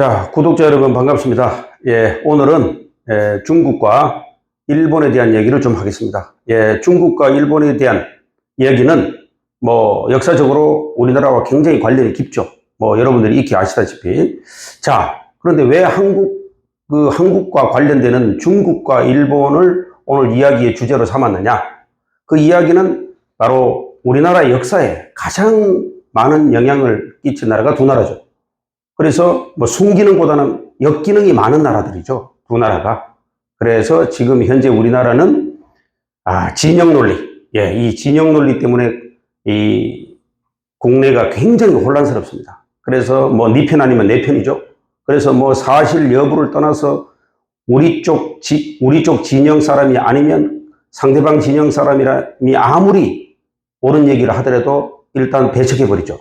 자, 구독자 여러분 반갑습니다. 예, 오늘은 중국과 일본에 대한 얘기를 좀 하겠습니다. 예, 중국과 일본에 대한 이야기는 역사적으로 우리나라와 굉장히 관련이 깊죠. 여러분들이 익히 아시다시피. 자, 그런데 왜 한국과 관련되는 중국과 일본을 오늘 이야기의 주제로 삼았느냐? 그 이야기는 바로 우리나라 역사에 가장 많은 영향을 끼친 나라가 두 나라죠. 그래서 순기능보다는 역기능이 많은 나라들이죠. 두 나라가. 그래서 지금 현재 우리나라는 진영 논리. 예, 이 진영 논리 때문에 이 국내가 굉장히 혼란스럽습니다. 그래서 네 편 아니면 내 편이죠. 그래서 사실 여부를 떠나서 우리 쪽 진영 사람이 아니면 상대방 진영 사람이 아무리 옳은 얘기를 하더라도 일단 배척해버리죠.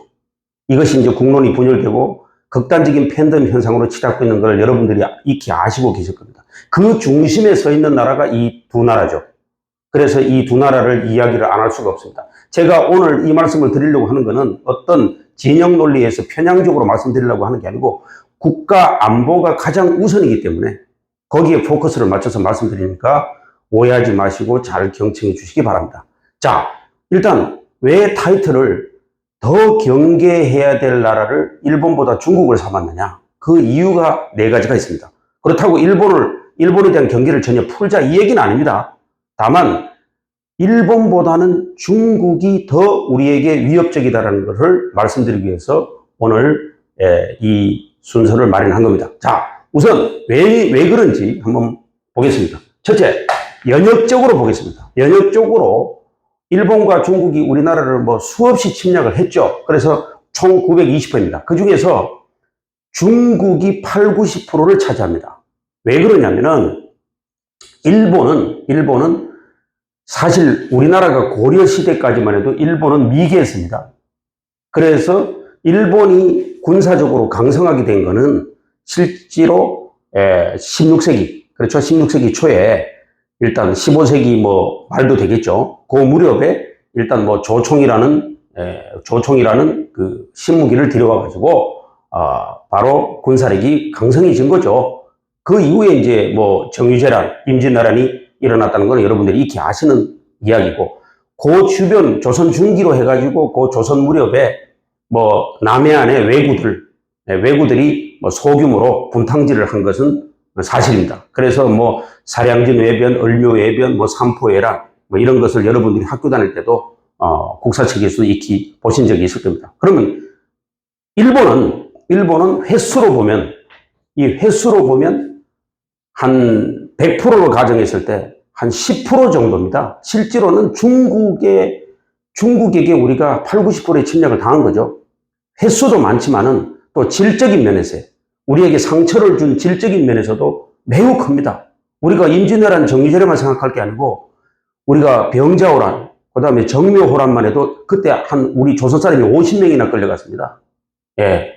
이것이 이제 국론이 분열되고 극단적인 팬덤 현상으로 치닫고 있는 걸 여러분들이 익히 아시고 계실 겁니다. 그 중심에 서 있는 나라가 이 두 나라죠. 그래서 이 두 나라를 이야기를 안 할 수가 없습니다. 제가 오늘 이 말씀을 드리려고 하는 것은 어떤 진영 논리에서 편향적으로 말씀드리려고 하는 게 아니고 국가 안보가 가장 우선이기 때문에 거기에 포커스를 맞춰서 말씀드리니까 오해하지 마시고 잘 경청해 주시기 바랍니다. 자, 일단 왜 타이틀을 더 경계해야 될 나라를 일본보다 중국을 삼았느냐? 그 이유가 네 가지가 있습니다. 그렇다고 일본에 대한 경계를 전혀 풀자 이 얘기는 아닙니다. 다만 일본보다는 중국이 더 우리에게 위협적이다라는 것을 말씀드리기 위해서 오늘 이 순서를 마련한 겁니다. 자, 우선 왜 그런지 한번 보겠습니다. 첫째, 연역적으로 보겠습니다. 연역적으로 일본과 중국이 우리나라를 수없이 침략을 했죠. 그래서 총 920%입니다. 그 중에서 중국이 8, 90%를 차지합니다. 왜 그러냐면은 일본은 사실 우리나라가 고려 시대까지만 해도 일본은 미개했습니다. 그래서 일본이 군사적으로 강성하게 된 거는 실제로 16세기, 그렇죠. 16세기 초에 일단 15세기 말도 되겠죠. 그 무렵에 일단 조총이라는 그 신무기를 들여와가지고 바로 군사력이 강성해진 거죠. 그 이후에 이제 정유재란, 임진왜란이 일어났다는 건 여러분들이 익히 아시는 이야기고, 그 주변 조선 중기로 해가지고 그 조선 무렵에 남해안의 왜구들이 소규모로 분탕질을 한 것은 사실입니다. 그래서 사량진 외변, 을묘 외변, 삼포해란 이런 것을 여러분들이 학교 다닐 때도 국사책에서 익히 보신 적이 있을 겁니다. 그러면 일본은 횟수로 보면 한 100%로 가정했을 때 한 10% 정도입니다. 실제로는 중국에게 우리가 8, 90%의 침략을 당한 거죠. 횟수도 많지만은 또 질적인 면에서 우리에게 상처를 준 질적인 면에서도 매우 큽니다. 우리가 임진왜란, 정유재래만 생각할 게 아니고 우리가 병자호란, 그 다음에 정묘호란만 해도 그때 우리 조선 사람이 50명이나 끌려갔습니다. 예.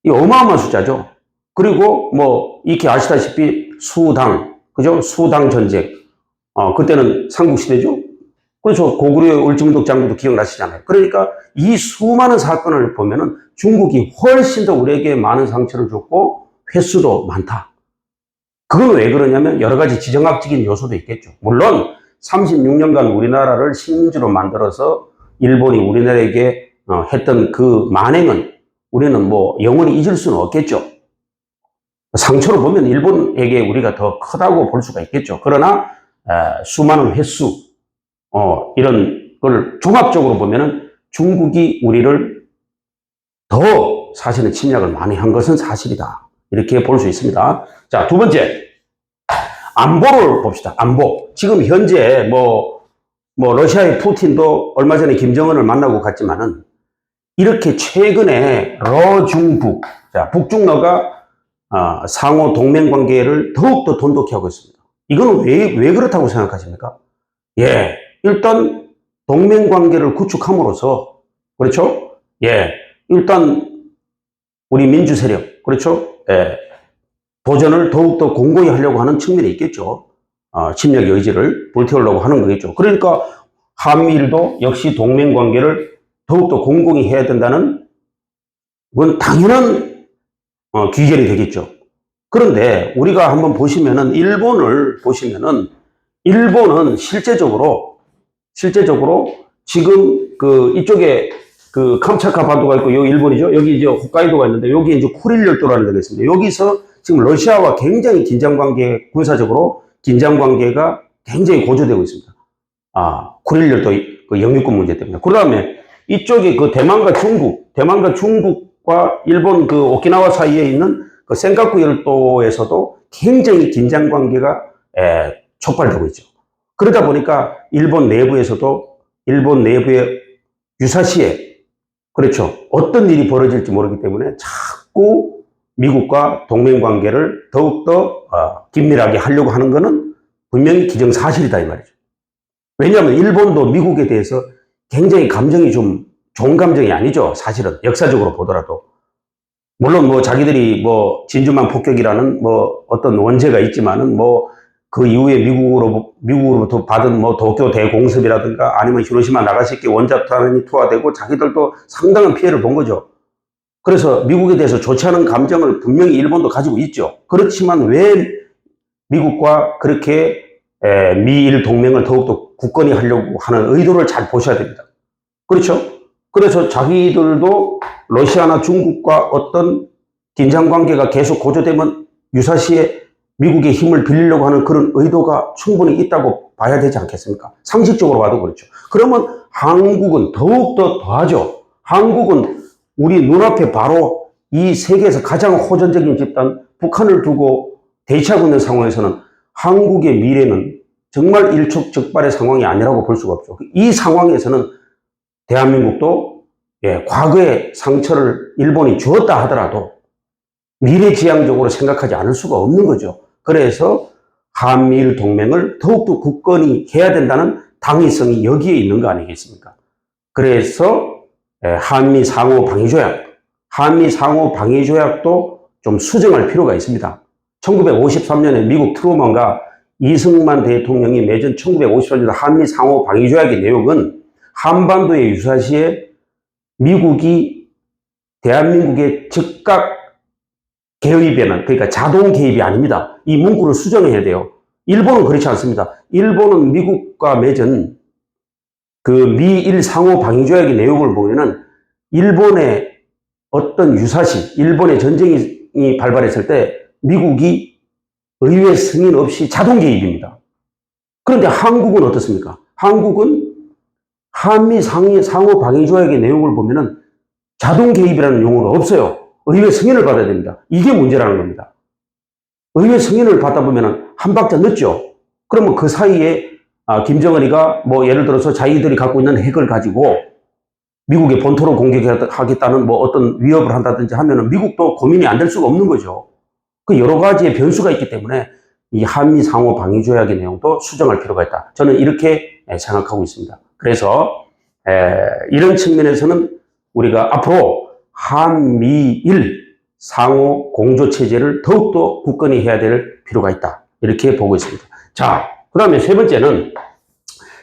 이 어마어마한 숫자죠. 그리고 익히 아시다시피 수당, 그죠? 수당 전쟁. 그때는 삼국시대죠? 그래서 고구려의 을지문덕 장군도 기억나시잖아요. 그러니까 이 수많은 사건을 보면은 중국이 훨씬 더 우리에게 많은 상처를 줬고 횟수도 많다. 그건 왜 그러냐면 여러 가지 지정학적인 요소도 있겠죠. 물론 36년간 우리나라를 식민지로 만들어서 일본이 우리나라에게 했던 그 만행은 우리는 영원히 잊을 수는 없겠죠. 상처로 보면 일본에게 우리가 더 크다고 볼 수가 있겠죠. 그러나 수많은 횟수 이런 걸 종합적으로 보면은 중국이 우리를 더 사실은 침략을 많이 한 것은 사실이다. 이렇게 볼 수 있습니다. 자, 두 번째. 안보를 봅시다. 안보. 지금 현재 러시아의 푸틴도 얼마 전에 김정은을 만나고 갔지만은 이렇게 최근에 러중북, 자, 북중러가 상호 동맹 관계를 더욱더 돈독히 하고 있습니다. 이건 왜 그렇다고 생각하십니까? 예. 일단 동맹 관계를 구축함으로써, 그렇죠? 예. 일단 우리 민주 세력, 그렇죠? 예. 도전을 더욱더 공고히 하려고 하는 측면이 있겠죠. 침략의 의지를 불태우려고 하는 거겠죠. 그러니까 한미일도 역시 동맹 관계를 더욱더 공공히 해야 된다는 건 당연한 귀결이 되겠죠. 그런데 우리가 한번 보시면은 일본을 보시면은 일본은 실제적으로 지금 그 이쪽에 그 캄차카 반도가 있고 여기 일본이죠. 여기 이제 홋카이도가 있는데 여기 이제 쿠릴 열도라는 데가 있습니다. 여기서 지금 러시아와 굉장히 군사적으로 긴장 관계가 굉장히 고조되고 있습니다. 쿠릴 열도 그 영유권 문제 때문에. 그 다음에 이쪽에 그 대만과 중국과 일본 그 오키나와 사이에 있는 그 센카쿠 열도에서도 굉장히 긴장 관계가 촉발되고 있죠. 그러다 보니까 일본 내부의 유사시에 그렇죠. 어떤 일이 벌어질지 모르기 때문에 자꾸 미국과 동맹 관계를 더욱더 긴밀하게 하려고 하는 것은 분명히 기정사실이다 이 말이죠. 왜냐하면 일본도 미국에 대해서 굉장히 감정이 좀 좋은 감정이 아니죠. 사실은 역사적으로 보더라도. 물론 뭐 자기들이 뭐 진주만 폭격이라는 뭐 어떤 원죄가 있지만은 뭐 그 이후에 미국으로부터 받은 뭐 도쿄 대공습이라든가 아니면 히로시마 나가시키 원자탄이 투하되고 자기들도 상당한 피해를 본 거죠. 그래서 미국에 대해서 좋지 않은 감정을 분명히 일본도 가지고 있죠. 그렇지만 왜 미국과 그렇게 미일 동맹을 더욱더 굳건히 하려고 하는 의도를 잘 보셔야 됩니다. 그렇죠? 그래서 자기들도 러시아나 중국과 어떤 긴장 관계가 계속 고조되면 유사시에 미국의 힘을 빌리려고 하는 그런 의도가 충분히 있다고 봐야 되지 않겠습니까? 상식적으로 봐도 그렇죠. 그러면 한국은 더욱더 더하죠. 한국은 우리 눈앞에 바로 이 세계에서 가장 호전적인 집단 북한을 두고 대치하고 있는 상황에서는 한국의 미래는 정말 일촉즉발의 상황이 아니라고 볼 수가 없죠. 이 상황에서는 대한민국도 과거의 상처를 일본이 주었다 하더라도 미래지향적으로 생각하지 않을 수가 없는 거죠. 그래서 한미일 동맹을 더욱더 굳건히 해야 된다는 당위성이 여기에 있는 거 아니겠습니까? 그래서 한미 상호 방위조약도 좀 수정할 필요가 있습니다. 1953년에 미국 트루먼과 이승만 대통령이 맺은 1953년 한미 상호 방위조약의 내용은 한반도의 유사시에 미국이 대한민국의 즉각 개입에는, 그러니까 자동 개입이 아닙니다. 이 문구를 수정해야 돼요. 일본은 그렇지 않습니다. 일본은 미국과 맺은 그 미일 상호 방위조약의 내용을 보면은 일본의 어떤 유사시, 일본의 전쟁이 발발했을 때 미국이 의회 승인 없이 자동 개입입니다. 그런데 한국은 어떻습니까? 한국은 한미 상호 방위조약의 내용을 보면은 자동 개입이라는 용어가 없어요. 의회 승인을 받아야 됩니다. 이게 문제라는 겁니다. 의회 승인을 받다 보면은 한 박자 늦죠. 그러면 그 사이에 김정은이가 뭐 예를 들어서 자기들이 갖고 있는 핵을 가지고 미국의 본토로 공격하겠다는 뭐 어떤 위협을 한다든지 하면은 미국도 고민이 안 될 수가 없는 거죠. 그 여러 가지의 변수가 있기 때문에 이 한미 상호 방위조약의 내용도 수정할 필요가 있다. 저는 이렇게 생각하고 있습니다. 그래서 이런 측면에서는 우리가 앞으로 한미일 상호 공조체제를 더욱더 굳건히 해야 될 필요가 있다. 이렇게 보고 있습니다. 자, 그 다음에 세 번째는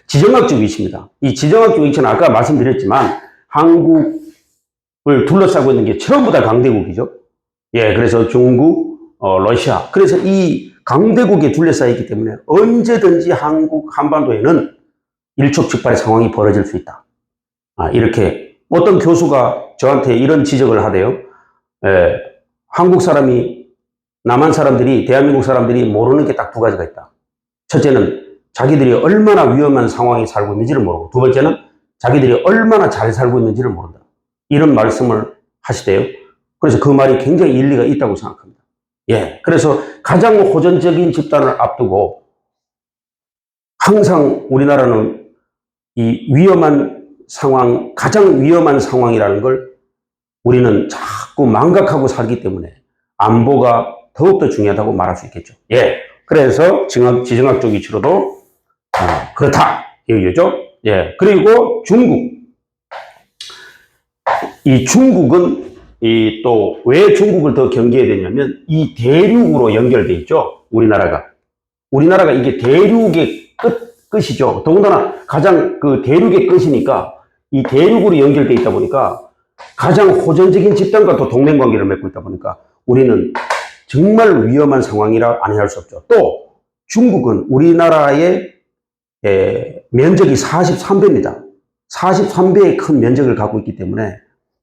지정학적 위치입니다. 이 지정학적 위치는 아까 말씀드렸지만 한국을 둘러싸고 있는 게 전부 다 강대국이죠. 그래서 중국, 러시아. 그래서 이 강대국에 둘러싸여 있기 때문에 언제든지 한반도에는 일촉즉발의 상황이 벌어질 수 있다. 이렇게 어떤 교수가 저한테 이런 지적을 하대요. 한국 사람이, 남한 사람들이, 대한민국 사람들이 모르는 게 딱 두 가지가 있다. 첫째는 자기들이 얼마나 위험한 상황에 살고 있는지를 모르고, 두 번째는 자기들이 얼마나 잘 살고 있는지를 모른다. 이런 말씀을 하시대요. 그래서 그 말이 굉장히 일리가 있다고 생각합니다. 그래서 가장 호전적인 집단을 앞두고 항상 우리나라는 이 위험한 상황, 가장 위험한 상황이라는 걸 우리는 자꾸 망각하고 살기 때문에 안보가 더욱더 중요하다고 말할 수 있겠죠. 그래서 지정학적 위치로도 그렇다. 이거죠. 그리고 중국. 이 중국은 또 왜 중국을 더 경계해야 되냐면 이 대륙으로 연결돼 있죠. 우리나라가 이게 대륙의 끝이죠. 더군다나 가장 그 대륙의 끝이니까 이 대륙으로 연결돼 있다 보니까 가장 호전적인 집단과 또 동맹 관계를 맺고 있다 보니까 우리는 정말 위험한 상황이라 아니할 수 없죠. 또 중국은 우리나라의 면적이 43배입니다. 43배의 큰 면적을 갖고 있기 때문에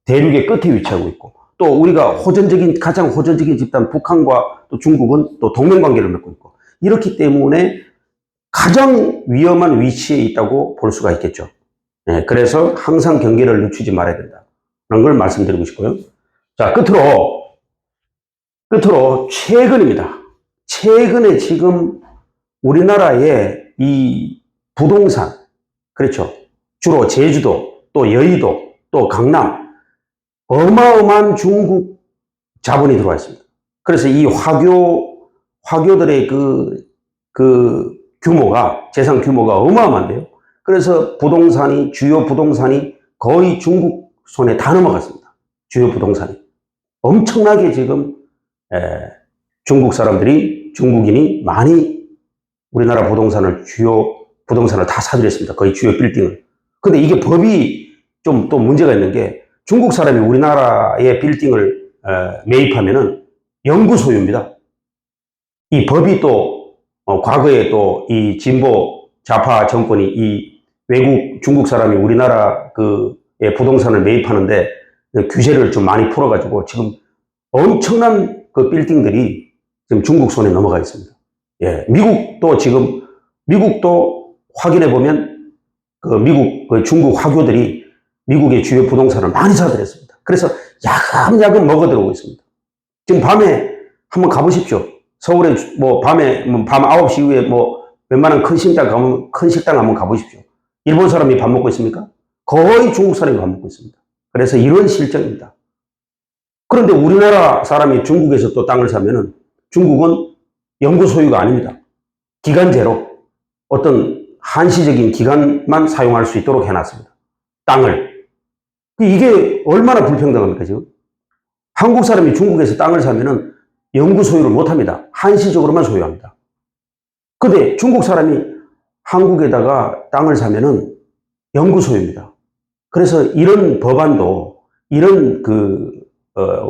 대륙의 끝에 위치하고 있고, 또 우리가 가장 호전적인 집단 북한과 또 중국은 또 동맹관계를 맺고 있고, 이렇기 때문에 가장 위험한 위치에 있다고 볼 수가 있겠죠. 그래서 항상 경계를 늦추지 말아야 된다. 라는 걸 말씀드리고 싶고요. 자, 끝으로 최근입니다. 최근에 지금 우리나라의 이 부동산, 그렇죠. 주로 제주도, 또 여의도, 또 강남, 어마어마한 중국 자본이 들어와 있습니다. 그래서 이 화교들의 재산 규모가 어마어마한데요. 그래서 주요 부동산이 거의 중국 손에 다 넘어갔습니다. 주요 부동산이. 엄청나게 지금, 중국인이 많이 우리나라 주요 부동산을 다 사들였습니다. 거의 주요 빌딩을. 근데 이게 법이 좀 또 문제가 있는 게, 중국 사람이 우리나라의 빌딩을 매입하면은 영구 소유입니다. 이 법이 또 과거에 또 이 진보 좌파 정권이 이 중국 사람이 우리나라 부동산을 매입하는데 규제를 좀 많이 풀어가지고 지금 엄청난 그 빌딩들이 지금 중국 손에 넘어가 있습니다. 예, 미국도 확인해 보면 중국 화교들이 미국의 주요 부동산을 많이 사들였습니다. 그래서 야금야금 먹어들어오고 있습니다. 지금 밤에 한번 가보십시오. 서울에 밤 9시 이후에 웬만한 큰 식당 한번 가보십시오. 일본 사람이 밥 먹고 있습니까? 거의 중국 사람이 밥 먹고 있습니다. 그래서 이런 실정입니다. 그런데 우리나라 사람이 중국에서 또 땅을 사면은 중국은 영구 소유가 아닙니다. 기간제로 어떤 한시적인 기간만 사용할 수 있도록 해놨습니다. 땅을. 이게 얼마나 불평등합니까, 지금? 한국 사람이 중국에서 땅을 사면은 영구 소유를 못 합니다. 한시적으로만 소유합니다. 근데 중국 사람이 한국에다가 땅을 사면은 영구 소유입니다. 그래서 이런 법안도, 이런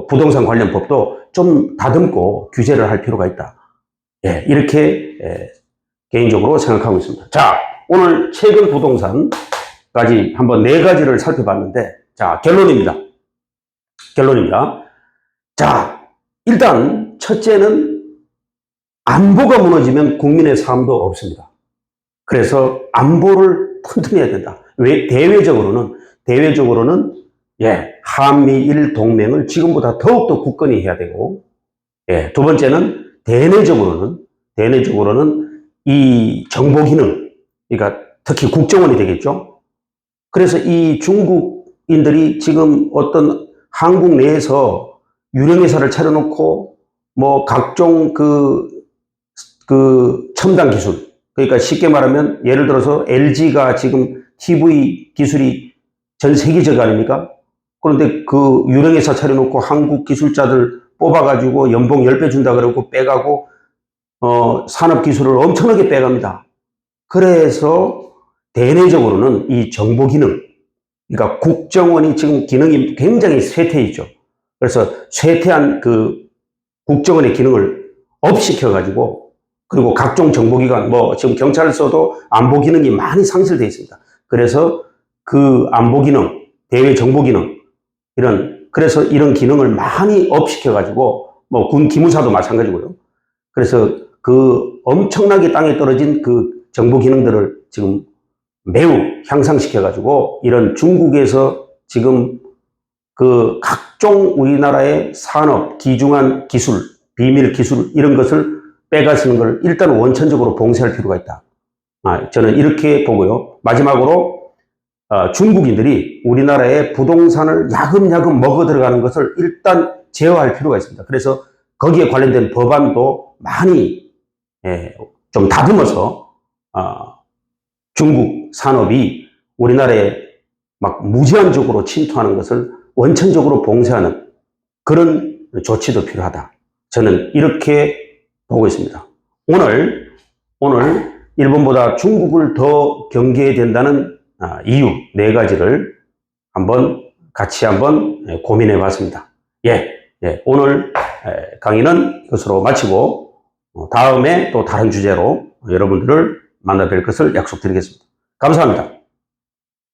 부동산 관련 법도 좀 다듬고 규제를 할 필요가 있다. 예, 이렇게 개인적으로 생각하고 있습니다. 자, 오늘 최근 부동산까지 한번 4가지를 살펴봤는데, 자, 결론입니다. 자, 일단 첫째는 안보가 무너지면 국민의 삶도 없습니다. 그래서 안보를 튼튼히 해야 된다. 대외적으로는 한미일 동맹을 지금보다 더욱더 굳건히 해야 되고, 두 번째는 대내적으로는 이 정보 기능, 그러니까 특히 국정원이 되겠죠. 그래서 이 중국인들이 지금 어떤 한국 내에서 유령회사를 차려놓고 각종 첨단 기술, 그러니까 쉽게 말하면 예를 들어서 LG가 지금 TV 기술이 전 세계적 아닙니까? 그런데 그 유령회사 차려놓고 한국 기술자들 뽑아가지고 연봉 10배 준다 그러고 빼가고 산업 기술을 엄청나게 빼갑니다. 그래서 대내적으로는 이 정보 기능, 그러니까 국정원이 지금 기능이 굉장히 쇠퇴해 있죠. 그래서 쇠퇴한 국정원의 기능을 업시켜가지고, 그리고 각종 정보기관, 지금 경찰서도 안보 기능이 많이 상실되어 있습니다. 그래서 그 안보 기능, 대외 정보 기능, 그래서 이런 기능을 많이 업시켜가지고, 군 기무사도 마찬가지고요. 그래서 엄청나게 땅에 떨어진 정보 기능들을 지금 매우 향상시켜가지고, 이런 중국에서 지금 각종 우리나라의 산업, 귀중한 기술, 비밀 기술, 이런 것을 빼가시는 걸 일단 원천적으로 봉쇄할 필요가 있다. 저는 이렇게 보고요. 마지막으로, 중국인들이 우리나라의 부동산을 야금야금 먹어 들어가는 것을 일단 제어할 필요가 있습니다. 그래서 거기에 관련된 법안도 많이, 좀 다듬어서, 중국 산업이 우리나라에 무제한적으로 침투하는 것을 원천적으로 봉쇄하는 그런 조치도 필요하다. 저는 이렇게 보고 있습니다. 오늘 일본보다 중국을 더 경계해야 된다는 이유 4가지를 같이 한번 고민해 봤습니다. 예. 예, 오늘 강의는 이것으로 마치고 다음에 또 다른 주제로 여러분들을 만나 뵐 것을 약속드리겠습니다. 감사합니다.